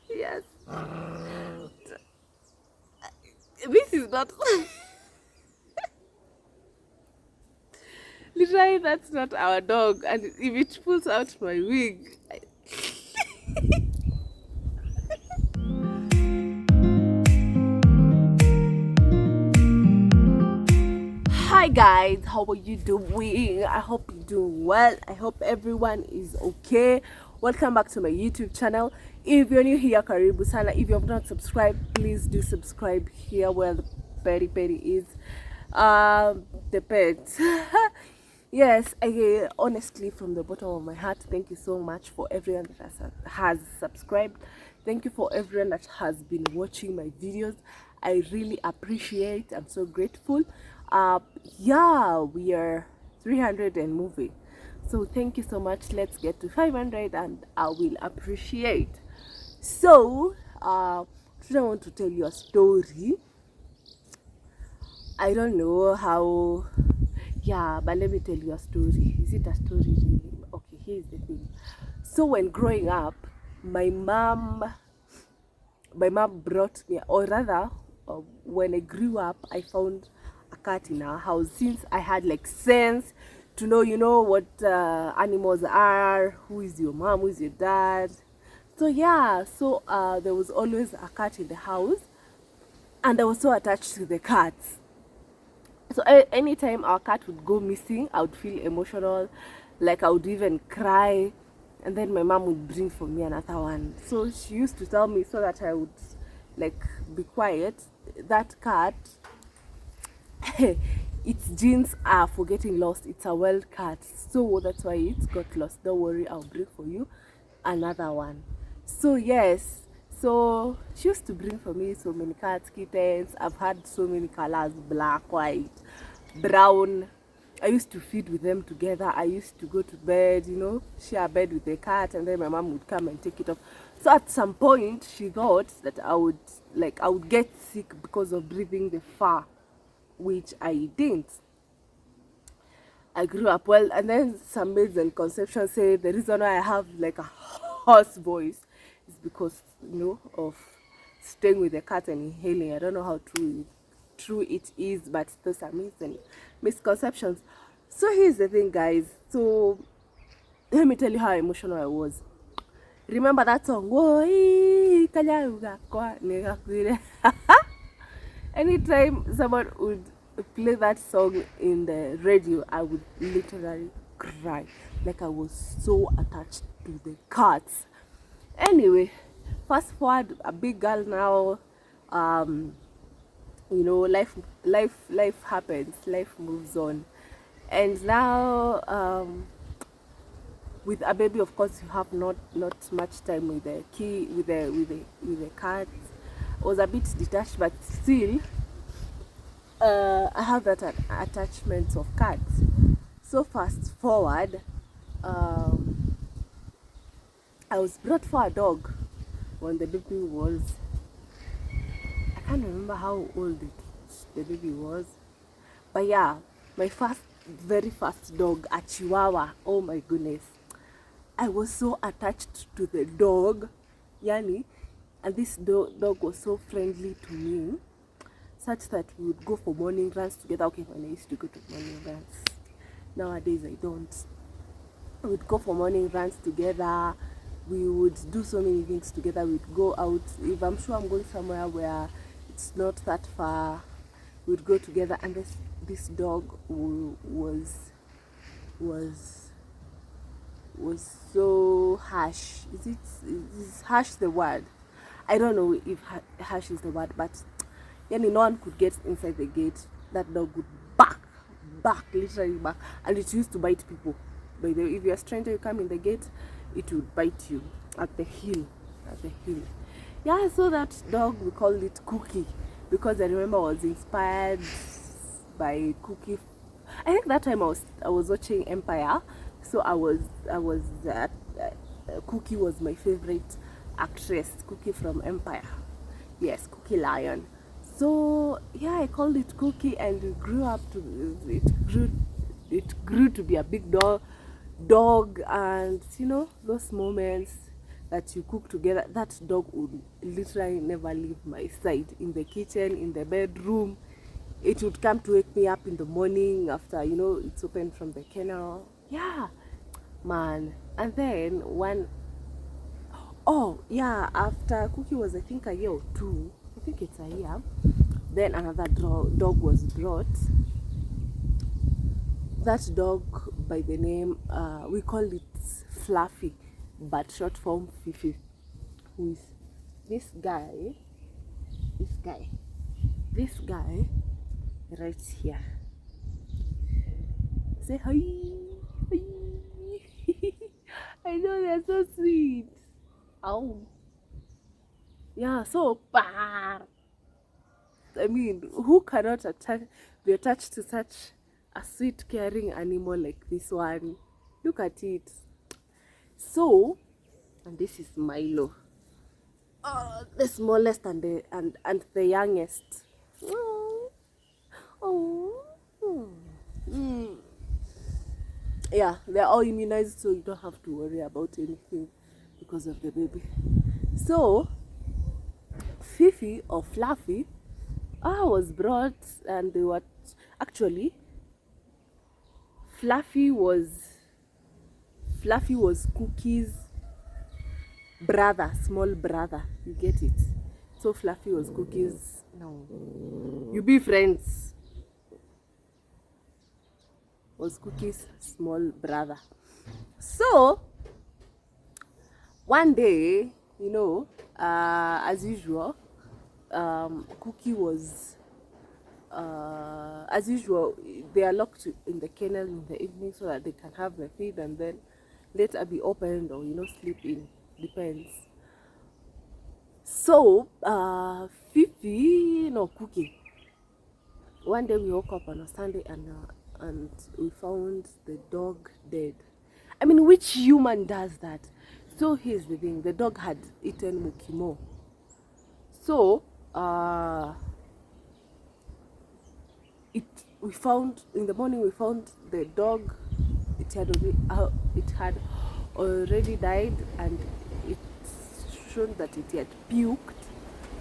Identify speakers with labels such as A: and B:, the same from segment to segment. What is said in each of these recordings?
A: Yes. This is not. Literally, that's not our dog. And if it pulls out my wig, Hi guys, how are you doing? I hope you're doing well. I hope everyone is okay. Welcome back to my YouTube channel. If you're new here, karibu sana. If you have not subscribed, please do subscribe here where the petty is. The pet. Yes, honestly, from the bottom of my heart, thank you so much for everyone that has subscribed. Thank you for everyone that has been watching my videos. I really appreciate. I'm so grateful. Yeah, we are 300 and moving. So thank you so much. Let's get to 500 and I will appreciate. So, today I want to tell you a story. I don't know how. Yeah, but let me tell you a story. Is it a story really? Okay, here's the thing. So when growing up, my mom brought me, or rather, when I grew up, I found a cat in our house. Since I had like sense to know, what animals are, who is your mom, who is your dad. So yeah, so there was always a cat in the house, and I was so attached to the cats. So anytime our cat would go missing, I would feel emotional, like I would even cry, and then my mom would bring for me another one. So she used to tell me so that I would like be quiet. That cat, its genes are for getting lost. It's a wild cat, so that's why it got lost. Don't worry, I'll bring for you another one. So yes, so she used to bring for me so many cats, kittens. I've had so many colors: black, white, brown. I used to feed with them together. I used to go to bed, share a bed with the cat, and then my mom would come and take it off. So at some point, she thought that I would get sick because of breathing the fur, which I didn't. I grew up well, and then some maids and conception say the reason why I have like a hoarse voice is because of staying with the cat and inhaling. I don't know how true it is, but those are myths and misconceptions. So here's the thing, guys. So let me tell you how emotional I was. Remember that song? Woi, kanyauga kwa negakwire. Anytime someone would play that song in the radio, I would literally cry. Like I was so attached to the cats. Anyway, fast forward, a big girl now. Life happens, life moves on, and now with a baby, of course, you have not much time with the with the cat. I was a bit detached, but still I have that attachment of cats. So fast forward, I was brought for a dog when the baby was, I can't remember how old the baby was, but yeah, my very first dog, a Chihuahua. Oh my goodness, I was so attached to the dog, Yani, and this dog was so friendly to me, such that we would go for morning runs together. Okay, when I used to go to morning runs, nowadays I don't. We would go for morning runs together. We would do so many things together. We'd go out. If I'm sure I'm going somewhere where it's not that far, we'd go together. And this dog was so harsh. Is harsh the word? I don't know if harsh is the word, but no one could get inside the gate. That dog would literally bark, and it used to bite people. By the way, if you're a stranger, you come in the gate, it would bite you at the heel. Yeah, so that dog, we called it Cookie, because I remember I was inspired by Cookie. I think that time I was watching Empire, so I was Cookie was my favorite actress, Cookie from Empire. Yes, Cookie Lion. So yeah, I called it Cookie, and it grew to be a big dog. dog, and you know, those moments that you cook together. That dog would literally never leave my side, in the kitchen, in the bedroom. It would come to wake me up in the morning after, you know, it's opened from the kennel. Yeah, man. And then one, oh yeah, after Cookie was, I think, a year or two, I think it's a year, then another dog was brought. That dog, by the name, we call it Fluffy, but short form Fifi, who is this guy, this guy, this guy right here. Say hi, hi. I know, they're so sweet. Oh, yeah, so bad. I mean, who cannot be attached to such a sweet, caring animal like this one? Look at it. So, and this is Milo, the smallest and the youngest. Oh, oh, mm. Yeah, they're all immunized, so you don't have to worry about anything because of the baby. So, Fifi or Fluffy was brought, and they were actually Fluffy was Cookie's brother, small brother. You get it? So Fluffy was Cookie's. No, you be friends. Was Cookie's small brother. So one day, you know, as usual, Cookie was, as usual, they are locked in the kennel in the evening so that they can have the feed and then later be opened, or, you know, sleep in, depends. So Fifi, no, Cookie, one day we woke up on a Sunday, and we found the dog dead. I mean, which human does that? So here's the thing, the dog had eaten Mukimo. So we found in the morning, we found the dog. It had already died, and it shown that it had puked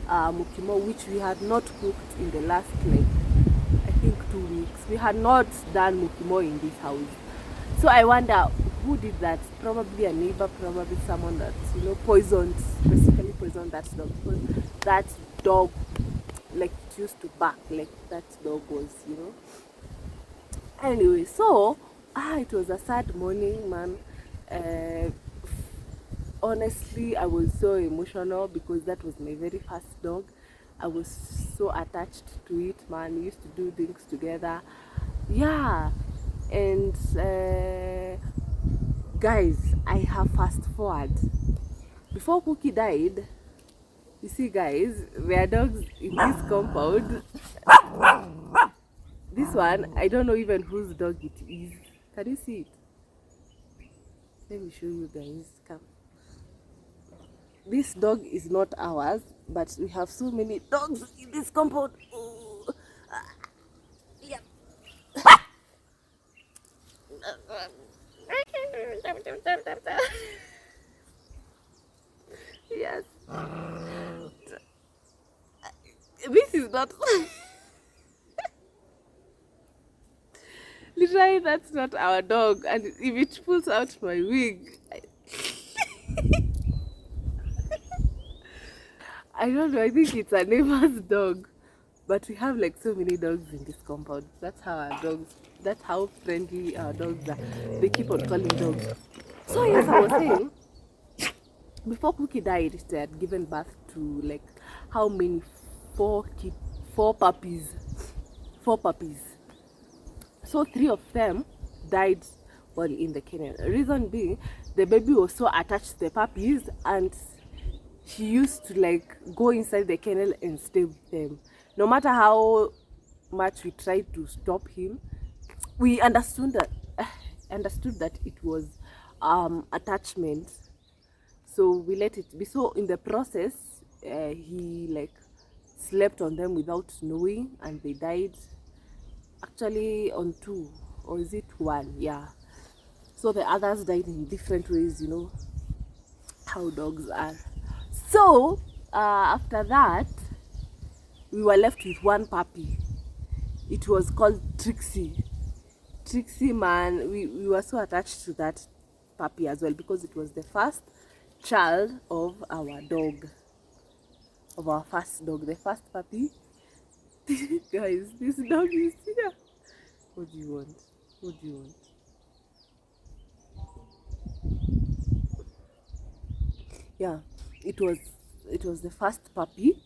A: Mukimo, which we had not cooked in the last, like, I think 2 weeks. We had not done Mukimo in this house. So I wonder who did that. Probably a neighbor, probably someone that, you know, basically poisoned that dog. Because that dog, like, it used to bark, like that dog was, you know. Anyway, so it was a sad morning, man. Honestly, I was so emotional because that was my very first dog. I was so attached to it, man. We used to do things together. Yeah. And guys, I have fast forward. Before Cookie died, you see, guys, there are dogs in this compound. This one, I don't know even whose dog it is. Can you see it? Let me show you guys. Come. This dog is not ours, but we have so many dogs in this compound. Oh. Yeah. Yes. This is not. Literally, that's not our dog, and if it pulls out my wig, I don't know. I think it's a neighbor's dog, but we have like so many dogs in this compound. That's how our dogs. That's how friendly our dogs are. They keep on calling dogs. So yes, I was saying, before Cookie died, they had given birth to, like, how many? Four puppies. So 3 of them died while in the kennel. Reason being, the baby was so attached to the puppies, and he used to, like, go inside the kennel and stay with them. No matter how much we tried to stop him, we understood that it was attachment. So we let it be. So in the process, he, like, slept on them without knowing, and they died. Actually on 2, or is it 1? Yeah. So the others died in different ways, you know how dogs are. So after that, we were left with one puppy. It was called Trixie. Trixie, man, we were so attached to that puppy as well, because it was the first child of our dog, of our first dog, the first puppy. Guys, this dog is here. What do you want? What do you want? Yeah, it was the first puppy.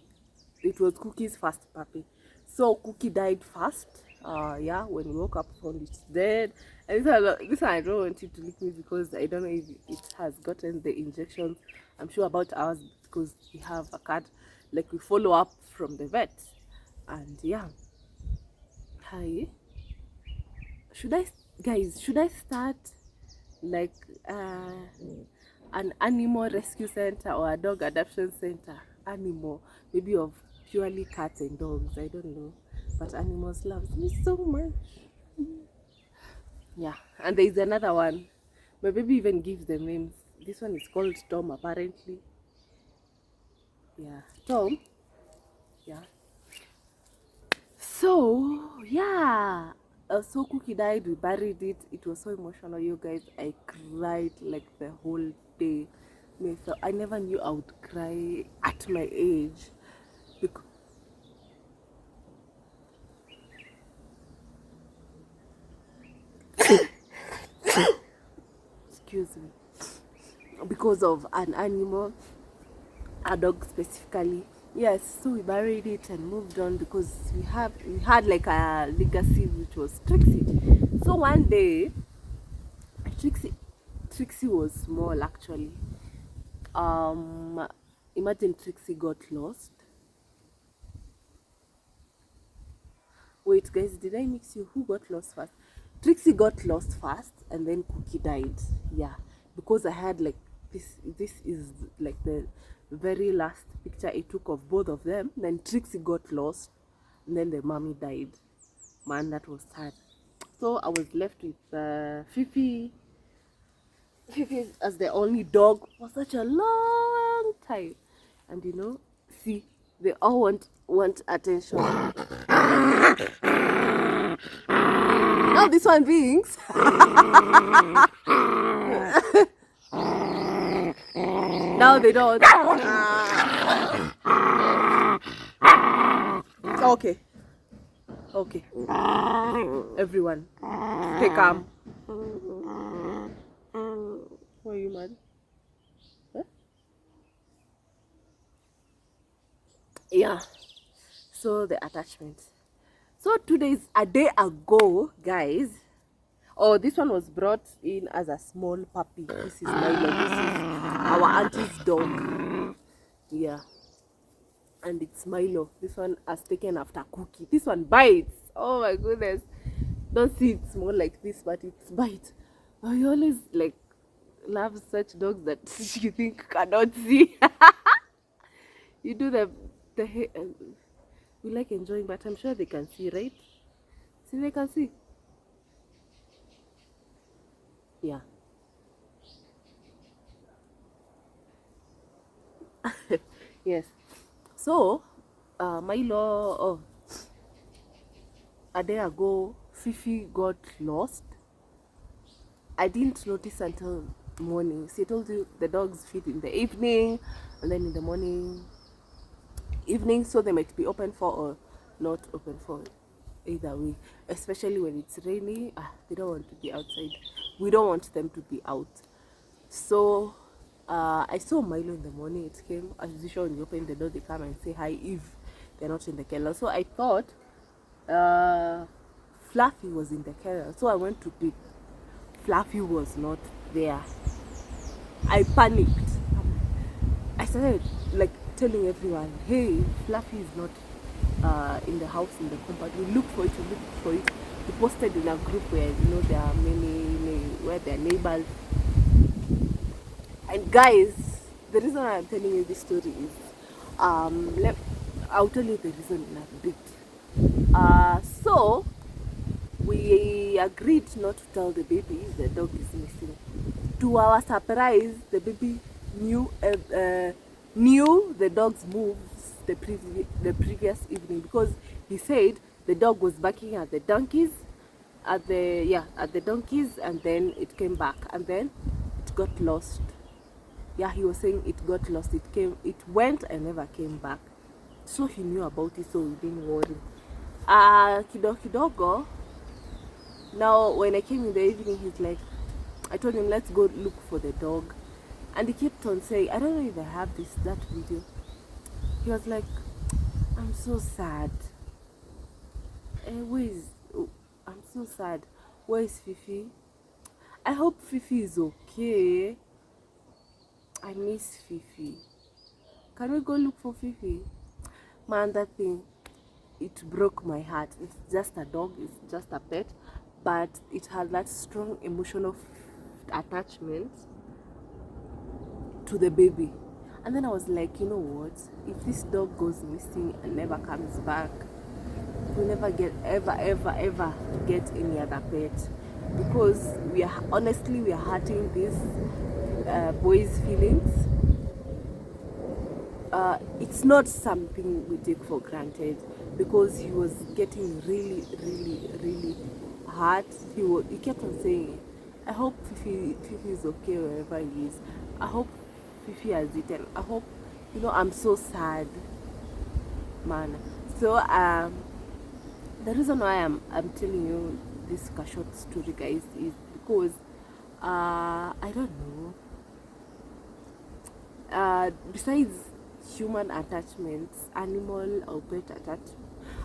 A: It was Cookie's first puppy. So Cookie died first. Yeah, when we woke up, found it's dead. And this one I don't want it to lick me, because I don't know if it has gotten the injections. I'm sure about ours, because we have a cat, like we follow up from the vet. And yeah, hi. Should I start like an animal rescue center or a dog adoption center? Animal, maybe of purely cats and dogs, I don't know, but animals loves me so much. Yeah, and there is another one. My baby even gives them names. This one is called Tom, apparently. Yeah, Tom. Yeah. So yeah, so Cookie died, we buried it. It was so emotional, you guys. I cried like the whole day. So I never knew I would cry at my age. Excuse me. Because of an animal, a dog specifically. Yes, so we buried it and moved on, because we had like a legacy, which was Trixie. So one day, Trixie was small actually. Imagine Trixie got lost. Wait, guys, did I mix you? Who got lost first? Trixie got lost first, and then Cookie died. Yeah, because I had like this. This is like the very last picture I took of both of them. Then Trixie got lost, and then the mommy died. Man, that was sad. So I was left with Fifi. Fifi as the only dog for such a long time, and you know, see, they all want attention. Now this one beings. Now they don't. Okay. Okay. Everyone, stay calm. Why are you mad? Huh? Yeah. So the attachment. So 2 days, a day ago, guys. Oh, this one was brought in as a small puppy. This is Milo. This is our auntie's dog. Yeah. And it's Milo. This one has taken after Cookie. This one bites. Oh my goodness. Don't see it small like this, but it's bite. I always like love such dogs that you think cannot see. You do the we like enjoying, but I'm sure they can see, right? See, they can see. Yeah. Yes. So Milo, oh, a day ago, Fifi got lost. I didn't notice until morning. See, I told you the dogs feed in the evening, and then in the morning, evening, so they might be open for or not open for. Either way, especially when it's rainy, they don't want to be outside. We don't want them to be out. So I saw Milo in the morning. It came as usual. When you open the door, they come and say hi if they're not in the kennel. So I thought Fluffy was in the kennel. So I went to pick. Fluffy was not there. I panicked. I started like telling everyone, hey, Fluffy is not in the house, in the compound. We looked for it, we posted in a group where, you know, there are many where there are neighbors. And guys, the reason I'm telling you this story is I'll tell you the reason in a bit. So we agreed not to tell the baby the dog is missing. To our surprise, the baby knew the dog's moves the previous evening, because he said the dog was barking at the donkeys, at the donkeys, and then it came back, and then it got lost. Yeah, he was saying it got lost. It went and never came back. So he knew about it, so we didn't worry. Kidogo. Now when I came in the evening, he's like, I told him, let's go look for the dog. And he kept on saying, I don't know if I have that video. He was like, I'm so sad. I'm so sad. Where is Fifi? I hope Fifi is okay. I miss Fifi. Can we go look for Fifi? Man, that thing, it broke my heart. It's just a dog, it's just a pet, but it had that strong emotional attachment to the baby. And then I was like, you know what, if this dog goes missing and never comes back, we'll never ever get any other pet, because we are hurting this boy's feelings. It's not something we take for granted, because he was getting really hurt. He kept on saying, I hope Fifi is okay wherever he is. I hope Fifi has eaten. I hope, I'm so sad, man. So the reason why I'm telling you this short story, guys, is because I don't know, besides human attachments, animal or pet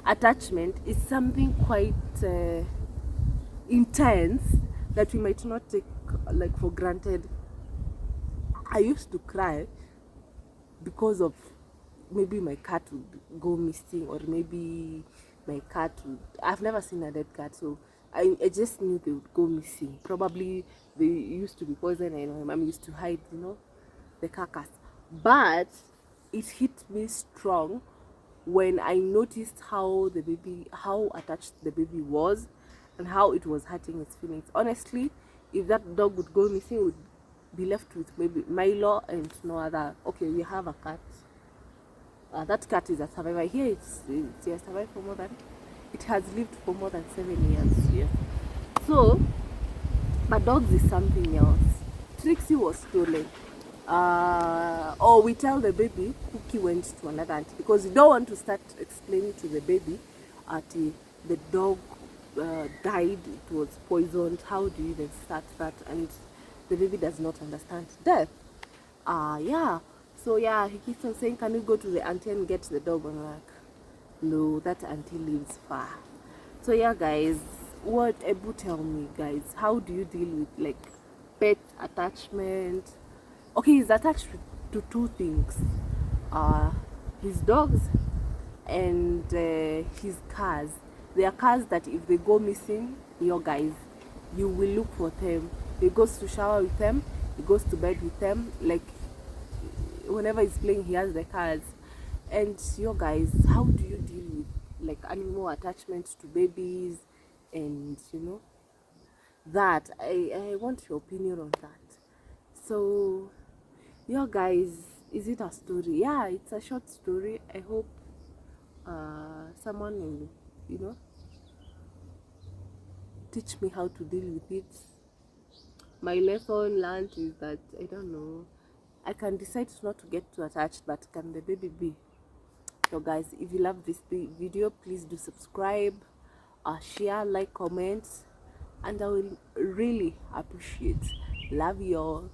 A: attachment is something quite intense that we might not take like for granted. I used to cry because of maybe my cat would go missing, or maybe my cat would, I've never seen a dead cat, so I just knew they would go missing. Probably they used to be poisoned and my mom used to hide, the carcass. But it hit me strong when I noticed how attached the baby was, and how it was hurting its feelings. Honestly, if that dog would go missing, would be left with maybe Milo and no other. Okay, we have a cat. That cat is a survivor. Here it's survived for more than, it has lived for more than 7 years here. So, but dogs is something else. Trixie was stolen. Or we tell the baby Cookie went to another auntie, because you don't want to start explaining to the baby at the dog died, it was poisoned. How do you even start that? And the baby does not understand death. Yeah. So yeah, he keeps on saying, can we go to the auntie and get the dog? I'm like, no, that auntie lives far. So yeah, guys, tell me, guys, how do you deal with like pet attachment? Okay, he's attached to two things, his dogs and his cars. There are cars that if they go missing, guys, you will look for them. He goes to shower with them, he goes to bed with them, like whenever he's playing he has the cars. And guys, how do you deal with like animal attachment to babies? And that I want your opinion on that. So guys, is it a story? Yeah, it's a short story. I hope someone will teach me how to deal with it. My lesson learned is that I don't know, I can decide not to get too attached, but can the baby be? So guys, if you love this video, please do subscribe, share, like, comment, and I will really appreciate. Love you all.